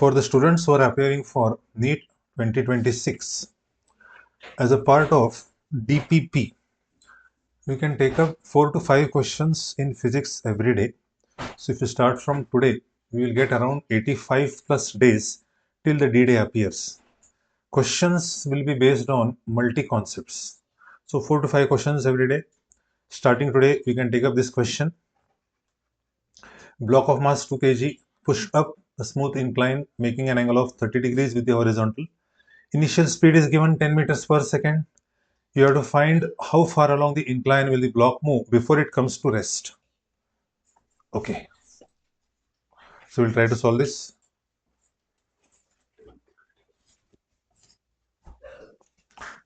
For the students who are appearing for NEET 2026, as a part of DPP, we can take up 4 to 5 questions in physics every day. So if you start from today, we will get around 85 plus days till the D-Day appears. Questions will be based on multi-concepts. So 4 to 5 questions every day. Starting today, we can take up this question. Block of mass 2 kg pushed up a smooth incline making an angle of 30 degrees with the horizontal. Initial speed is given 10 meters per second. You have to find how far along the incline will the block move before it comes to rest. Okay, so we'll try to solve this.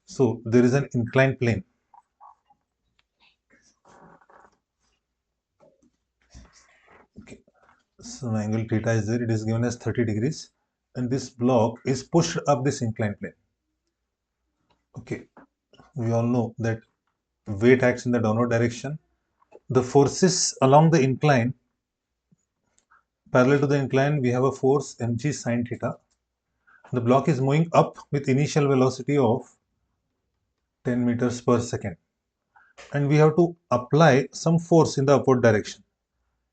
So there is an inclined plane. Okay, so angle theta is there. It is given as 30 degrees, and this block is pushed up this inclined plane. Okay, we all know that weight acts in the downward direction. The forces along the incline, parallel to the incline, we have a force mg sine theta. The block is moving up with initial velocity of 10 meters per second. And we have to apply some force in the upward direction.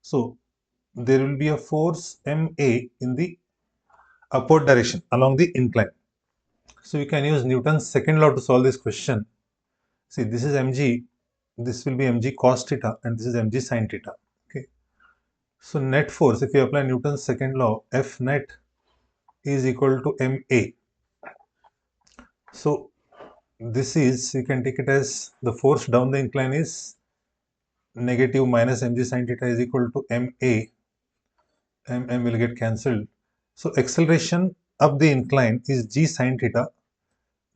So there will be a force ma in the upward direction along the incline. So you can use Newton's second law to solve this question. See, this is mg, this will be mg cos theta, and this is mg sin theta. Okay. So net force, if you apply Newton's second law, F net is equal to ma. So this is, you can take it as the force down the incline is negative minus mg sin theta is equal to ma. M will get cancelled. So acceleration up the incline is g sine theta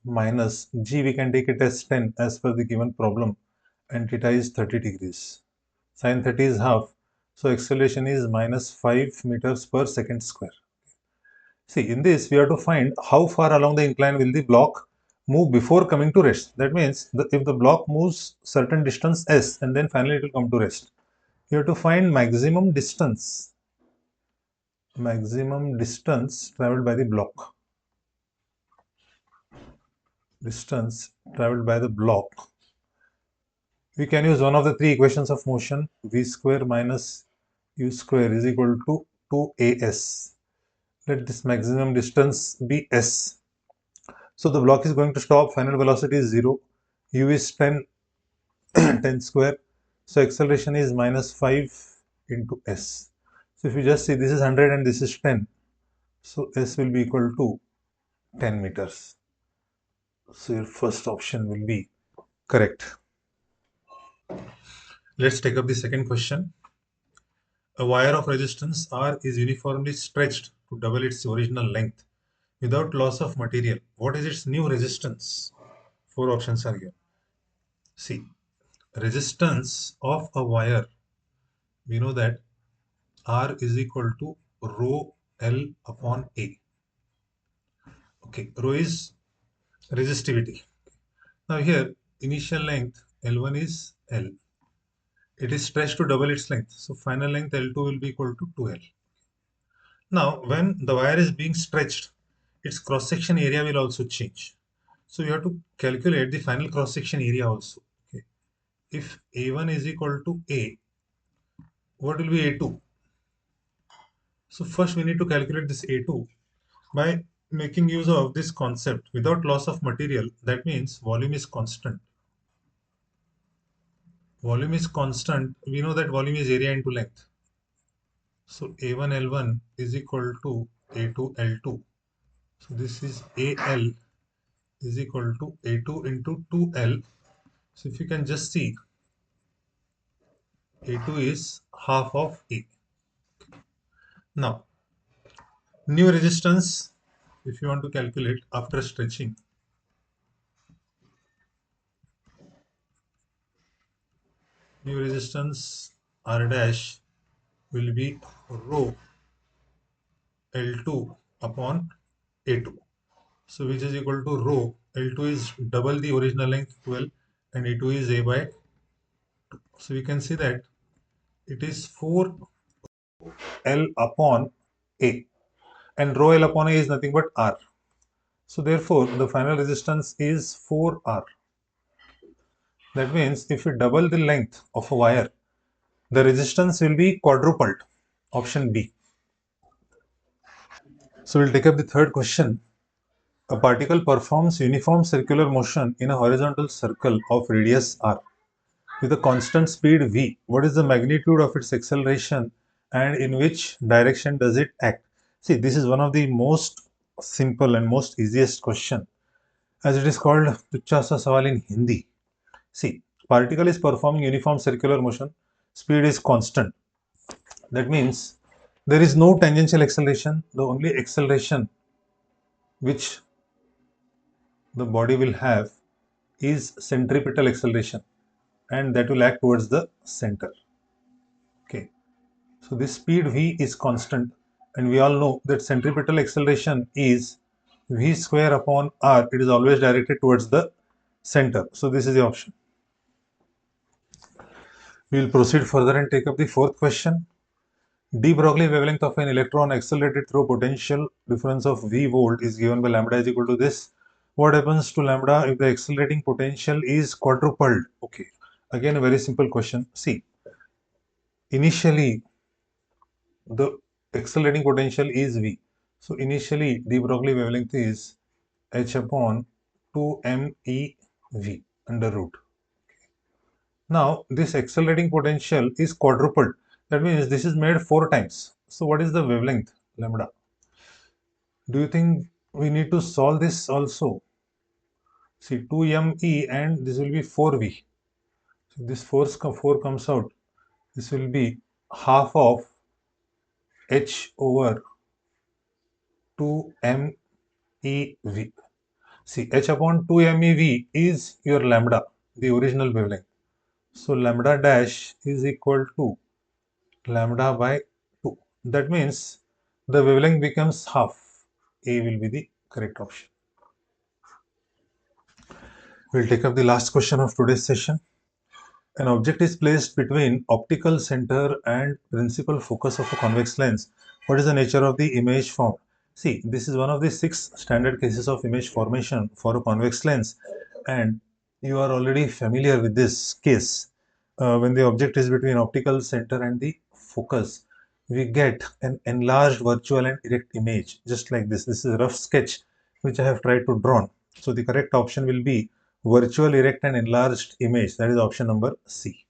minus g, we can take it as 10 as per the given problem, and theta is 30 degrees. Sine 30 is half, so acceleration is minus 5 meters per second square. See, in this we have to find how far along the incline will the block move before coming to rest. That means if the block moves certain distance s and then finally it will come to rest, you have to find maximum distance traveled by the block. Distance traveled by the block. We can use one of the three equations of motion. V square minus u square is equal to 2as. Let this maximum distance be s. So the block is going to stop. Final velocity is 0. U is 10, 10 square. So acceleration is minus 5 into s. So if you just see, this is 100 and this is 10. So s will be equal to 10 meters. So your first option will be correct. Let's take up the second question. A wire of resistance R is uniformly stretched to double its original length without loss of material. What is its new resistance? 4 options are given. See, resistance of a wire, we know that R is equal to rho L upon A. Okay, rho is resistivity. Now here, initial length L1 is L. It is stretched to double its length. So final length L2 will be equal to 2L. Now, when the wire is being stretched, its cross-section area will also change. So you have to calculate the final cross-section area also. Okay. If A1 is equal to A, what will be A2? So first we need to calculate this A2 by making use of this concept without loss of material. That means volume is constant. Volume is constant. We know that volume is area into length. So A1 L1 is equal to A2 L2. So this is AL is equal to A2 into 2L. So if you can just see, A2 is half of A. Now, new resistance, if you want to calculate after stretching, new resistance R dash will be rho L2 upon A2. So which is equal to rho L2 is double the original length 12 and A2 is A by 2. So we can see that it is 4L upon A. and rho L upon A is nothing but R. So therefore, the final resistance is 4R. That means if we double the length of a wire, the resistance will be quadrupled. Option B. So we'll take up the third question. A particle performs uniform circular motion in a horizontal circle of radius r with a constant speed v. What is the magnitude of its acceleration and in which direction does it act? See, this is one of the most simple and most easiest question, as it is called Tuchcha Sa Sawal in Hindi. See, particle is performing uniform circular motion, speed is constant. That means there is no tangential acceleration. The only acceleration which the body will have is centripetal acceleration, and that will act towards the center. Okay, so this speed v is constant, and we all know that centripetal acceleration is v square upon r. It is always directed towards the center. So this is the option. We will proceed further and take up the fourth question. De Broglie wavelength of an electron accelerated through potential difference of v volt is given by lambda is equal to this. What happens to lambda if the accelerating potential is quadrupled? Okay, again a very simple question. See, initially the accelerating potential is v. So initially de Broglie wavelength is h upon 2m under root. Now this accelerating potential is quadrupled. That means this is made 4 times. So what is the wavelength lambda? Do you think we need to solve this also? See, 2me and this will be 4v. So this 4 comes out. This will be half of h over 2mev. See, h upon 2mev is your lambda, the original wavelength. So lambda dash is equal to lambda by 2. That means the wavelength becomes half. A will be the correct option. We'll take up the last question of today's session. An object is placed between optical center and principal focus of a convex lens. What is the nature of the image formed? See, this is one of the 6 standard cases of image formation for a convex lens, and you are already familiar with this case. When the object is between optical center and the focus, we get an enlarged virtual and erect image, just like this. This is a rough sketch which I have tried to draw. So the correct option will be virtual erect and enlarged image. That is option number C.